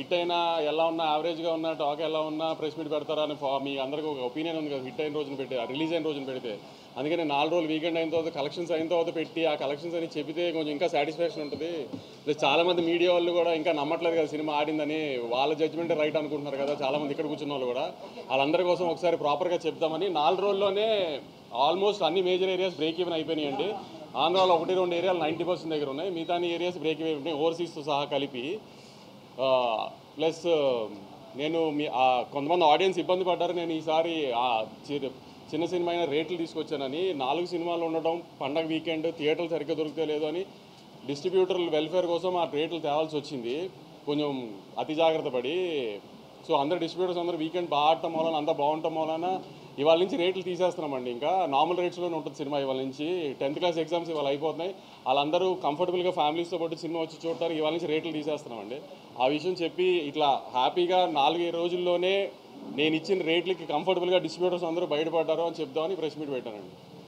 Hit అయినా ఎలా ఉన్నా యావరేజ్గా ఉన్న టాక్ ఎలా ఉన్నా ప్రెస్ మీట్ పెడతారా అని మీ అందరికీ ఒక ఒపీనియన్ ఉంది కదా, హిట్ అయిన రోజున పెట్టి రిలీజ్ అయిన రోజున పెడితే. అందుకని 4 రోజులు వీకెండ్ అయిన తర్వాత కలెక్షన్స్ అయిన తర్వాత పెట్టి ఆ కలెక్షన్స్ అని చెబితే కొంచెం ఇంకా సాటిస్ఫాక్షన్ ఉంటుంది. ప్లస్ చాలామంది మీడియా వాళ్ళు కూడా ఇంకా నమ్మట్లేదు కదా సినిమా ఆడిందని, వాళ్ళ జడ్జ్మెంటే రైట్ అనుకుంటున్నారు కదా చాలామంది ఇక్కడ కూర్చున్న వాళ్ళు కూడా. వాళ్ళందరి కోసం ఒకసారి ప్రాపర్గా చెప్తామని 4 రోజుల్లోనే ఆల్మోస్ట్ అన్ని మేజర్ ఏరియాస్ బ్రేక్ ఈవెన్ అయిపోయినాయండి. ఆంధ్రాలో 1-2 ఏరియాలు 90% దగ్గర ఉన్నాయి, మిగతా ఏరియాస్ బ్రేక్ ఈవెన్ ఉన్నాయి ఓవర్సీస్తో సహా కలిపి. ప్లస్ నేను కొంతమంది ఆడియన్స్ ఇబ్బంది పడ్డారు, నేను ఈసారి చిన్న సినిమా అయినా రేట్లు తీసుకొచ్చానని. 4 సినిమాలు ఉండడం, పండగ వీకెండ్, థియేటర్లు సరిగ్గా దొరికితే లేదు అని డిస్ట్రిబ్యూటర్ల వెల్ఫేర్ కోసం ఆ రేట్లు తేవాల్సి వచ్చింది కొంచెం అతి జాగ్రత్త పడి. సో అందరు డిస్ట్రిబ్యూటర్స్ అందరూ వీకెండ్ బాగా ఆడటం వలన, అంతా బాగుండటం వలన ఇవాళ నుంచి రేట్లు తీసేస్తున్నామండి. ఇంకా నార్మల్ రేట్స్లోనే ఉంటుంది సినిమా ఇవాళ నుంచి. 10th క్లాస్ ఎగ్జామ్స్ ఇవాళ అయిపోతున్నాయి, వాళ్ళందరూ కంఫర్టబుల్గా ఫ్యామిలీస్తో పాటు సినిమా వచ్చి చూడటానికి ఇవాళ నుంచి రేట్లు తీసేస్తున్నామండి. ఆ విషయం చెప్పి ఇట్లా హ్యాపీగా 4 రోజుల్లోనే నేను ఇచ్చిన రేట్లకి కంఫర్టబుల్గా డిస్ట్రిబ్యూటర్స్ అందరూ బయటపడ్డారు అని చెప్దామని ప్రెస్ మీట్ పెట్టానండి.